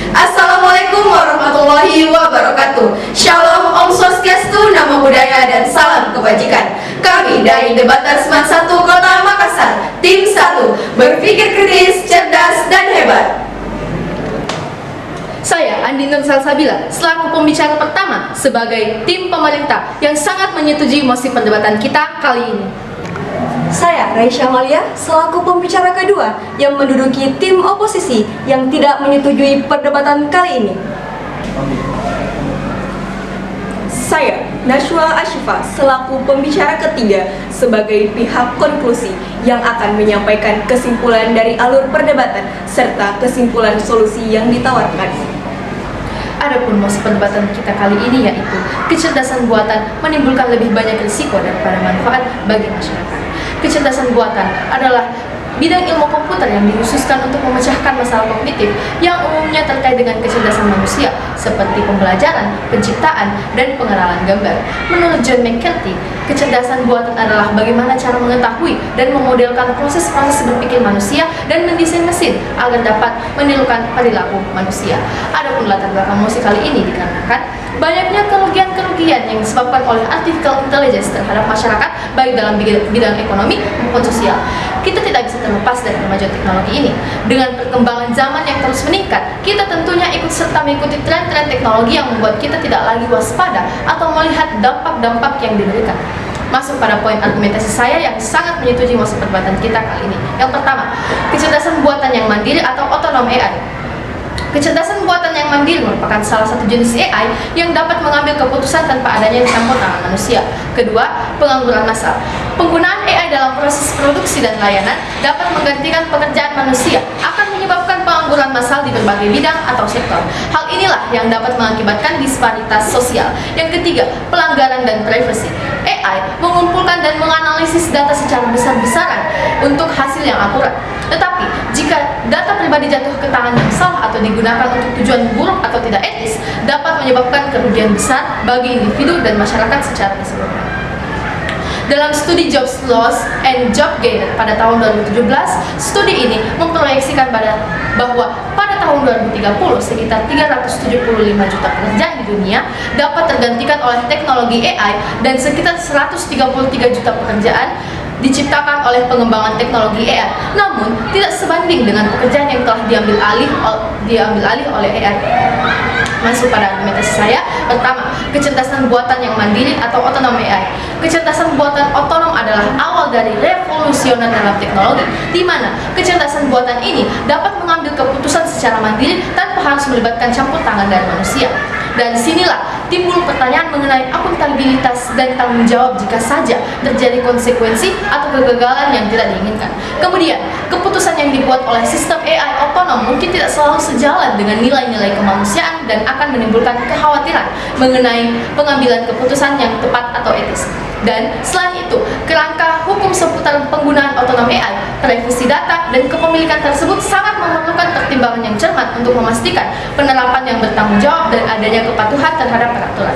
Assalamualaikum warahmatullahi wabarakatuh. Shalom, Om Swastiastu, Namo Buddhaya, dan salam kebajikan. Kami dari Debater Semat 1 Kota Makassar, Tim 1, berpikir kritis, cerdas, dan hebat. Saya Andi Nur Salsabila, selaku pembicara pertama sebagai tim pemerintah yang sangat menyetujui mosi perdebatan kita kali ini. Saya Raisya Malia, selaku pembicara kedua yang menduduki tim oposisi yang tidak menyetujui perdebatan kali ini. Saya Nashwa Ashifa, selaku pembicara ketiga sebagai pihak konklusi yang akan menyampaikan kesimpulan dari alur perdebatan serta kesimpulan solusi yang ditawarkan. Adapun mosi perdebatan kita kali ini yaitu kecerdasan buatan menimbulkan lebih banyak risiko daripada manfaat bagi masyarakat. Kecerdasan buatan adalah bidang ilmu komputer yang dikhususkan untuk memecahkan masalah kognitif yang umumnya terkait dengan kecerdasan manusia seperti pembelajaran, penciptaan, dan pengenalan gambar. Menurut John McCarthy, kecerdasan buatan adalah bagaimana cara mengetahui dan memodelkan proses-proses berpikir manusia dan mendesain mesin agar dapat menirukan perilaku manusia. Adapun latar belakang mosi kali ini dikarenakan banyaknya kerugian-kerugian yang disebabkan oleh artificial intelligence terhadap masyarakat baik dalam bidang ekonomi maupun sosial. Kita tidak bisa terlepas dari kemajuan teknologi ini. Dengan perkembangan zaman yang terus meningkat, kita tentunya ikut serta mengikuti tren-tren teknologi yang membuat kita tidak lagi waspada atau melihat dampak-dampak yang diberikan. Masuk pada poin argumentasi saya yang sangat menyetujui mosi perdebatan kita kali ini. Yang pertama, kecerdasan buatan yang mandiri atau otonom AI. Kecerdasan buatan yang mandiri merupakan salah satu jenis AI yang dapat mengambil keputusan tanpa adanya campur tangan manusia. Kedua, pengangguran massal. Penggunaan AI dalam proses produksi dan layanan dapat menggantikan pekerjaan manusia, akan menyebabkan pengangguran massal di berbagai bidang atau sektor. Hal inilah yang dapat mengakibatkan disparitas sosial. Yang ketiga, pelanggaran dan privasi. AI mengumpulkan dan menganalisis data secara besar-besaran untuk hasil yang akurat. Tetapi, jika data pribadi jatuh ke tangan yang salah atau digunakan untuk tujuan buruk atau tidak etis, dapat menyebabkan kerugian besar bagi individu dan masyarakat secara keseluruhan. Dalam studi Jobs Loss and Job Gain pada tahun 2017, studi ini memproyeksikan bahwa pada tahun 2030 sekitar 375 juta pekerjaan di dunia dapat tergantikan oleh teknologi AI dan sekitar 133 juta pekerjaan diciptakan oleh pengembangan teknologi AI. Namun, tidak sebanding dengan pekerjaan yang telah diambil alih oleh AI. Masuk pada argumentasi saya. Pertama, kecerdasan buatan yang mandiri atau otonom AI. Kecerdasan buatan otonom adalah awal dari revolusioner dalam teknologi, di mana kecerdasan buatan ini dapat mengambil keputusan secara mandiri tanpa harus melibatkan campur tangan dari manusia. Dan disinilah timbul pertanyaan mengenai akuntabilitas dan tanggung jawab jika saja terjadi konsekuensi atau kegagalan yang tidak diinginkan. Kemudian, keputusan yang dibuat oleh sistem AI otonom mungkin tidak selalu sejalan dengan nilai-nilai kemanusiaan dan akan menimbulkan kekhawatiran mengenai pengambilan keputusan yang tepat atau etis. Dan selain itu, kerangka hukum seputar penggunaan otonom AI, privasi data, dan kepemilikan tersebut sangat memerlukan pertimbangan yang cermat untuk memastikan penerapan yang bertanggung jawab dan adanya kepatuhan terhadap peraturan.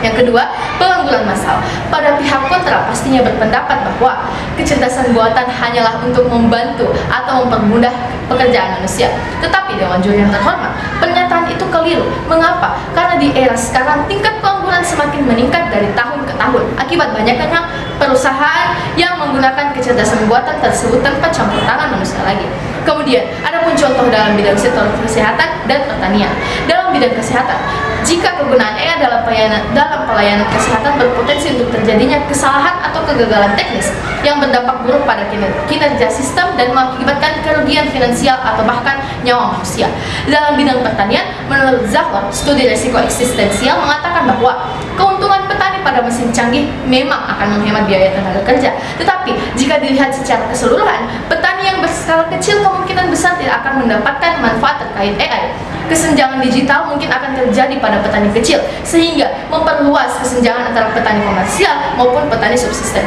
Yang kedua, pengangguran massal. Pada pihak kontra pastinya berpendapat bahwa kecerdasan buatan hanyalah untuk membantu atau mempermudah pekerjaan manusia. Tetapi Dewan Juri yang terhormat, pernyataan itu keliru. Mengapa? Karena di era sekarang tingkat pengangguran semakin meningkat dari tahun ke tahun akibat banyaknya perusahaan yang menggunakan kecerdasan buatan tersebut tanpa campur tangan manusia lagi. Kemudian, ada pun contoh dalam bidang sektor kesehatan dan pertanian. Dalam bidang kesehatan, jika kegunaan AI dalam pelayanan kesehatan berpotensi untuk terjadinya kesalahan atau kegagalan teknis yang berdampak buruk pada kinerja sistem dan mengakibatkan kerugian finansial atau bahkan nyawa manusia. Dalam bidang pertanian, menurut Zahor, studi risiko eksistensial mengatakan bahwa keuntungan petani pada mesin canggih memang akan menghemat biaya tenaga kerja. Tetapi, jika dilihat secara keseluruhan, petani yang berskala kecil kemungkinan besar tidak akan mendapatkan manfaat terkait AI. Kesenjangan digital mungkin akan terjadi pada petani kecil, sehingga memperluas kesenjangan antara petani komersial maupun petani subsisten.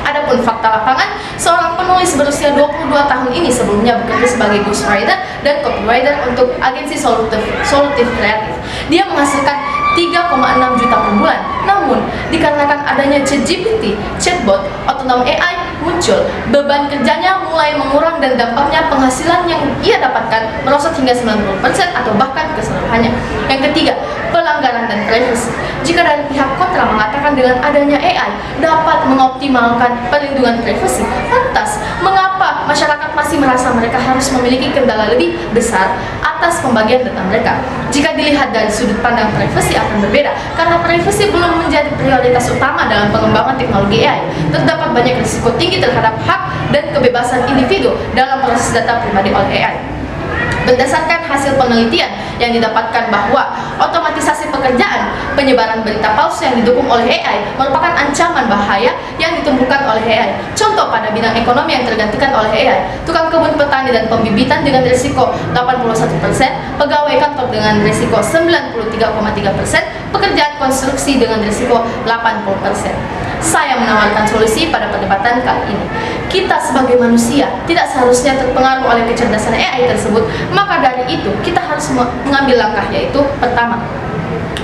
Adapun fakta lapangan, seorang penulis berusia 22 tahun ini sebelumnya bekerja sebagai ghostwriter dan copywriter untuk agensi solutif kreatif. Dia menghasilkan 3,6 juta per bulan. Namun, dikarenakan adanya ChatGPT, chatbot, otonom AI, muncul, beban kerjanya mulai mengurang dan dampaknya penghasilan yang ia dapatkan merosot hingga 90% atau bahkan keseluruhannya. Yang ketiga, pelanggaran dan privasi. Jika dari pihak kontra mengatakan dengan adanya AI dapat mengoptimalkan perlindungan privasi, lantas mengapa masyarakat masih merasa mereka harus memiliki kendala lebih besar atas pembagian data mereka? Jika dilihat dari sudut pandang privasi akan berbeda, karena privasi belum menjadi prioritas utama dalam pengembangan teknologi AI. Terdapat banyak risiko tinggi terhadap hak dan kebebasan individu dalam proses data pribadi oleh AI. Berdasarkan hasil penelitian yang didapatkan bahwa otomatisasi pekerjaan, penyebaran berita palsu yang didukung oleh AI merupakan ancaman bahaya yang ditumbuhkan oleh AI. Contoh pada bidang ekonomi yang tergantikan oleh AI, tukang kebun, petani, dan pembibitan dengan risiko 81%, pegawai kantor dengan risiko 93,3%, pekerjaan konstruksi dengan risiko 80%. Saya menawarkan solusi pada perdebatan kali ini. Kita sebagai manusia tidak seharusnya terpengaruh oleh kecerdasan AI tersebut, maka dari itu kita harus mengambil langkah, yaitu pertama,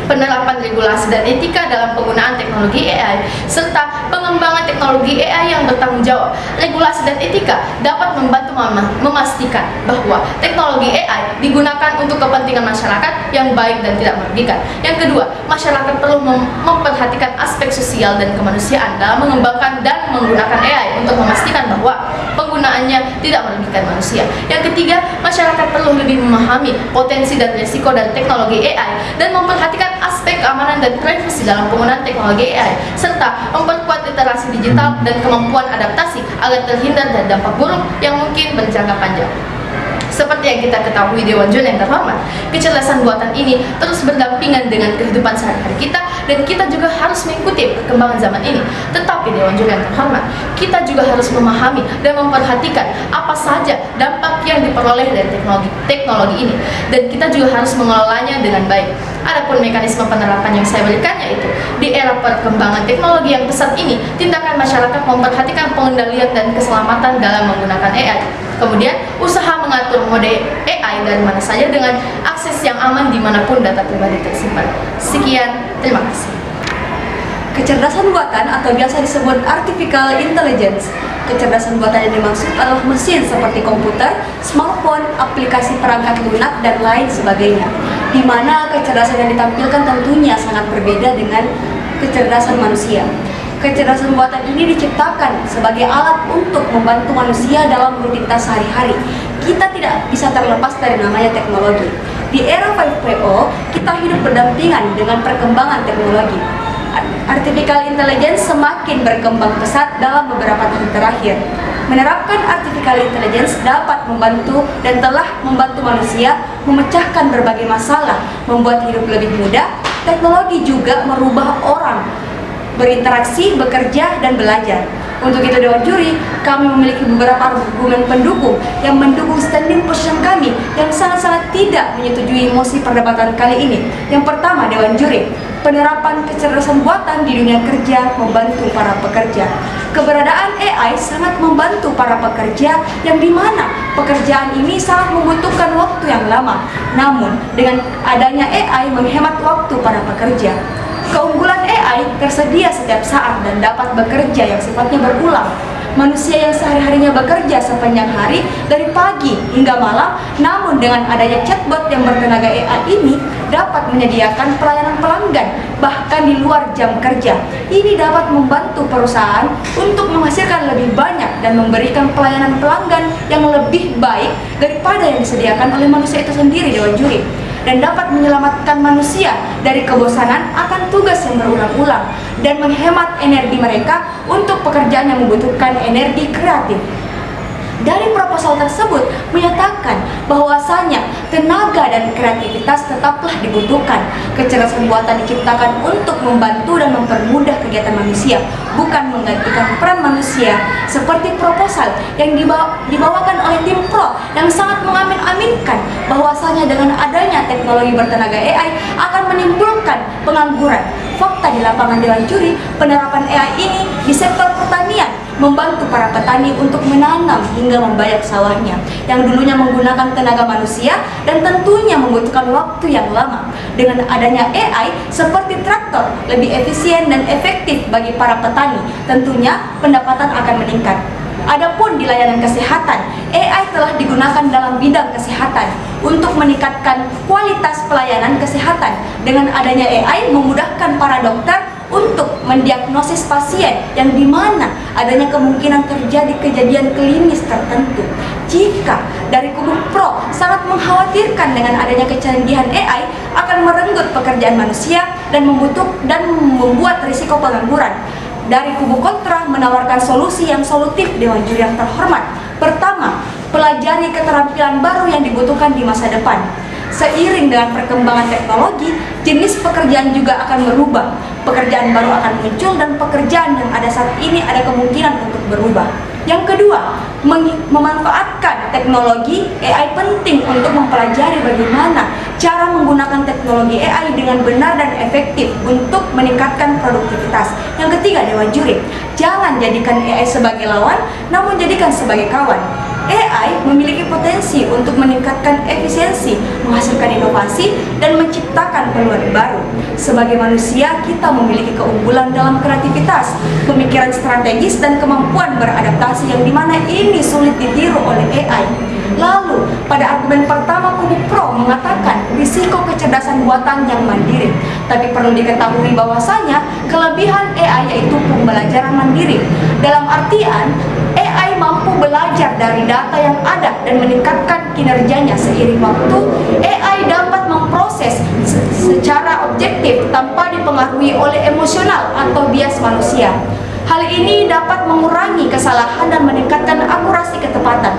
penerapan regulasi dan etika dalam penggunaan teknologi AI serta pengembangan teknologi AI yang bertanggung jawab. Regulasi dan etika dapat membantu memastikan bahwa teknologi AI digunakan untuk kepentingan masyarakat yang baik dan tidak merugikan. Yang kedua, masyarakat perlu memperhatikan aspek sosial dan kemanusiaan dalam mengembangkan dan menggunakan AI untuk memastikan bahwa penggunaannya tidak merugikan manusia. Yang ketiga, masyarakat perlu lebih memahami potensi dan risiko dari teknologi AI dan memperhatikan aspek keamanan dan privasi dalam penggunaan teknologi AI serta memperkuat literasi digital dan kemampuan adaptasi agar terhindar dari dampak buruk yang mungkin berjangka panjang. Seperti yang kita ketahui Dewan Juri yang terhormat, kecerdasan buatan ini terus berdampingan dengan kehidupan sehari-hari kita dan kita juga harus mengikuti perkembangan zaman ini. Tetapi Dewan Juri yang terhormat, kita juga harus memahami dan memperhatikan apa saja dampak yang diperoleh dari teknologi ini dan kita juga harus mengelolanya dengan baik. Adapun mekanisme penerapan yang saya berikan, yaitu di era perkembangan teknologi yang pesat ini, tindakan masyarakat memperhatikan pengendalian dan keselamatan dalam menggunakan AI. Kemudian, usaha mengatur mode AI dari mana saja dengan akses yang aman dimanapun data pribadi tersimpan. Sekian, terima kasih. Kecerdasan buatan atau biasa disebut artificial intelligence. Kecerdasan buatan yang dimaksud adalah mesin seperti komputer, smartphone, aplikasi perangkat lunak, dan lain sebagainya. Di mana kecerdasan yang ditampilkan tentunya sangat berbeda dengan kecerdasan manusia. Kecerdasan buatan ini diciptakan sebagai alat untuk membantu manusia dalam rutinitas sehari-hari. Kita tidak bisa terlepas dari namanya teknologi. Di era 5.0, kita hidup berdampingan dengan perkembangan teknologi. Artificial intelligence semakin berkembang pesat dalam beberapa tahun terakhir. Menerapkan artificial intelligence dapat membantu dan telah membantu manusia memecahkan berbagai masalah, membuat hidup lebih mudah. Teknologi juga merubah orang berinteraksi, bekerja, dan belajar. Untuk itu Dewan Juri, kami memiliki beberapa argumen pendukung yang mendukung standing position kami yang sangat-sangat tidak menyetujui mosi perdebatan kali ini. Yang pertama, Dewan Juri, penerapan kecerdasan buatan di dunia kerja membantu para pekerja. Keberadaan AI sangat membantu para pekerja yang dimana pekerjaan ini sangat membutuhkan waktu yang lama. Namun, dengan adanya AI menghemat waktu para pekerja. Keunggulan AI tersedia setiap saat dan dapat bekerja yang sifatnya berulang. Manusia yang sehari-harinya bekerja sepanjang hari dari pagi hingga malam, namun dengan adanya chatbot yang bertenaga AI ini dapat menyediakan pelayanan pelanggan bahkan di luar jam kerja. Ini dapat membantu perusahaan untuk menghasilkan lebih banyak dan memberikan pelayanan pelanggan yang lebih baik daripada yang disediakan oleh manusia itu sendiri, Dewan Juri, dan dapat menyelamatkan manusia dari kebosanan akan tugas yang berulang-ulang dan menghemat energi mereka untuk pekerjaan yang membutuhkan energi kreatif. Dari proposal tersebut menyatakan bahwasanya tenaga dan kreativitas tetaplah dibutuhkan. Kecerdasan buatan diciptakan untuk membantu dan mempermudah kegiatan manusia, bukan menggantikan peran manusia. Seperti proposal yang dibawakan oleh tim pro yang sangat mengamin-aminkan bahwasanya dengan adanya teknologi bertenaga AI akan menimbulkan menekan pengangguran. Fakta di lapangan Dewan Juri, penerapan AI ini di sektor pertanian membantu para petani untuk menanam hingga membayar sawahnya yang dulunya menggunakan tenaga manusia dan tentunya membutuhkan waktu yang lama. Dengan adanya AI seperti traktor lebih efisien dan efektif bagi para petani, tentunya pendapatan akan meningkat. Adapun di layanan kesehatan, AI telah digunakan dalam bidang kesehatan untuk meningkatkan kualitas pelayanan kesehatan. Dengan adanya AI memudahkan para dokter untuk mendiagnosis pasien yang dimana adanya kemungkinan terjadi kejadian klinis tertentu. Jika dari kubu pro sangat mengkhawatirkan dengan adanya kecanggihan AI akan merenggut pekerjaan manusia dan membuat risiko pengangguran. Dari kubu kontra menawarkan solusi yang solutif Dewan Juri yang terhormat. Pertama, pelajari keterampilan baru yang dibutuhkan di masa depan. Seiring dengan perkembangan teknologi, jenis pekerjaan juga akan berubah. Pekerjaan baru akan muncul dan pekerjaan yang ada saat ini ada kemungkinan untuk berubah. Yang kedua, memanfaatkan teknologi AI penting untuk mempelajari bagaimana cara menggunakan teknologi AI dengan benar dan efektif untuk meningkatkan produktivitas. Yang ketiga, Dewan Juri, jangan jadikan AI sebagai lawan, namun jadikan sebagai kawan. AI memiliki potensi untuk meningkatkan efisiensi, menghasilkan inovasi, dan menciptakan peluang baru. Sebagai manusia, kita memiliki keunggulan dalam kreativitas, pemikiran strategis, dan kemampuan beradaptasi yang dimana ini sulit ditiru oleh AI. Lalu, pada argumen pertama kubu pro mengatakan risiko kecerdasan buatan yang mandiri. Tapi perlu diketahui bahwasanya kelebihan AI yaitu pembelajaran mandiri. Dalam artian, AI mampu belajar dari data yang ada dan meningkatkan kinerjanya seiring waktu. AI dapat memproses secara objektif tanpa dipengaruhi oleh emosional atau bias manusia. Hal ini dapat mengurangi kesalahan dan meningkatkan akurasi ketepatan.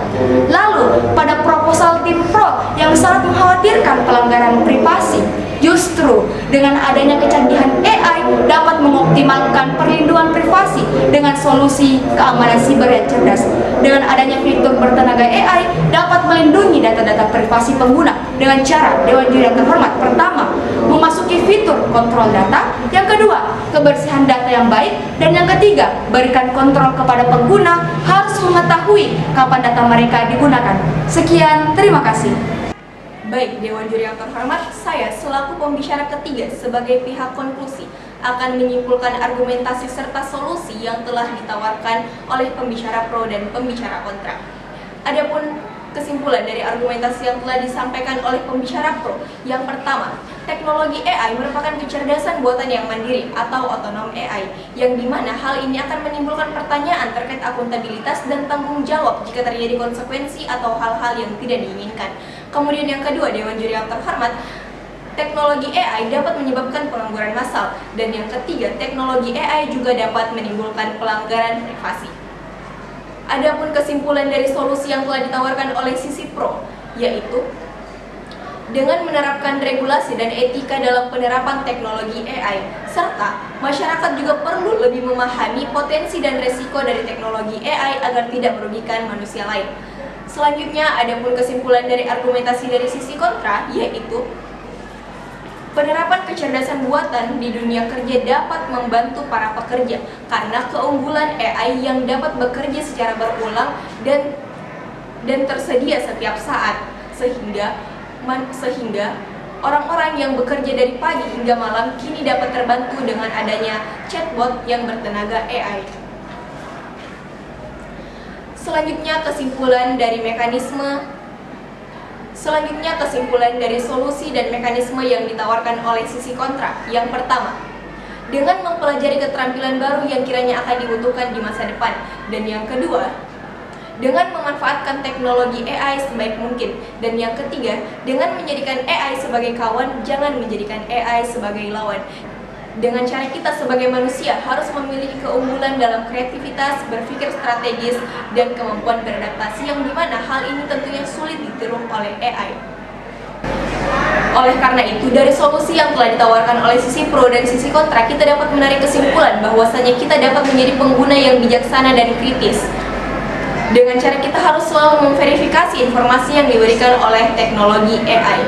Lalu, pada proposal tim pro yang sangat mengkhawatirkan pelanggaran privasi, justru dengan adanya kecanggihan AI dapat mengoptimalkan perlindungan privasi dengan solusi keamanan siber yang cerdas. Dengan adanya fitur bertenaga AI dapat melindungi data-data privasi pengguna dengan cara Dewan Juri yang terhormat. Pertama, memasuki fitur kontrol data. Yang kedua, kebersihan data yang baik. Dan yang ketiga, berikan kontrol kepada pengguna harus mengetahui kapan data mereka digunakan. Sekian, terima kasih. Baik, Dewan Juri yang terhormat, saya selaku pembicara ketiga sebagai pihak konklusi akan menyimpulkan argumentasi serta solusi yang telah ditawarkan oleh pembicara pro dan pembicara kontra. Adapun kesimpulan dari argumentasi yang telah disampaikan oleh pembicara pro, yang pertama, teknologi AI merupakan kecerdasan buatan yang mandiri atau otonom AI, yang dimana hal ini akan menimbulkan pertanyaan terkait akuntabilitas dan tanggung jawab jika terjadi konsekuensi atau hal-hal yang tidak diinginkan. Kemudian yang kedua, Dewan Juri yang terhormat, teknologi AI dapat menyebabkan pengangguran massal. Dan yang ketiga, teknologi AI juga dapat menimbulkan pelanggaran privasi. Adapun kesimpulan dari solusi yang telah ditawarkan oleh sisi pro, yaitu dengan menerapkan regulasi dan etika dalam penerapan teknologi AI, serta masyarakat juga perlu lebih memahami potensi dan resiko dari teknologi AI agar tidak merugikan manusia lain. Selanjutnya, adapun kesimpulan dari argumentasi dari sisi kontra, yaitu penerapan kecerdasan buatan di dunia kerja dapat membantu para pekerja karena keunggulan AI yang dapat bekerja secara berulang dan tersedia setiap saat, sehingga orang-orang yang bekerja dari pagi hingga malam kini dapat terbantu dengan adanya chatbot yang bertenaga AI. Selanjutnya kesimpulan dari solusi dan mekanisme yang ditawarkan oleh sisi kontra. Yang pertama, dengan mempelajari keterampilan baru yang kiranya akan dibutuhkan di masa depan. Dan yang kedua, dengan memanfaatkan teknologi AI sebaik mungkin. Dan yang ketiga, dengan menjadikan AI sebagai kawan, jangan menjadikan AI sebagai lawan. Dengan cara kita sebagai manusia harus memiliki keunggulan dalam kreativitas, berpikir strategis, dan kemampuan beradaptasi yang dimana hal ini tentunya sulit ditiru oleh AI. Oleh karena itu, dari solusi yang telah ditawarkan oleh sisi pro dan sisi kontra, kita dapat menarik kesimpulan bahwasanya kita dapat menjadi pengguna yang bijaksana dan kritis. Dengan cara kita harus selalu memverifikasi informasi yang diberikan oleh teknologi AI.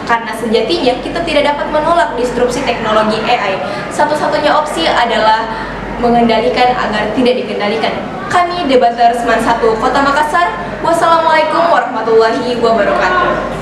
karena sejatinya kita tidak dapat menolak disrupsi teknologi AI. Satu-satunya opsi adalah mengendalikan agar tidak dikendalikan. Kami Debaters Man 1 Kota Makassar. Wassalamualaikum warahmatullahi wabarakatuh.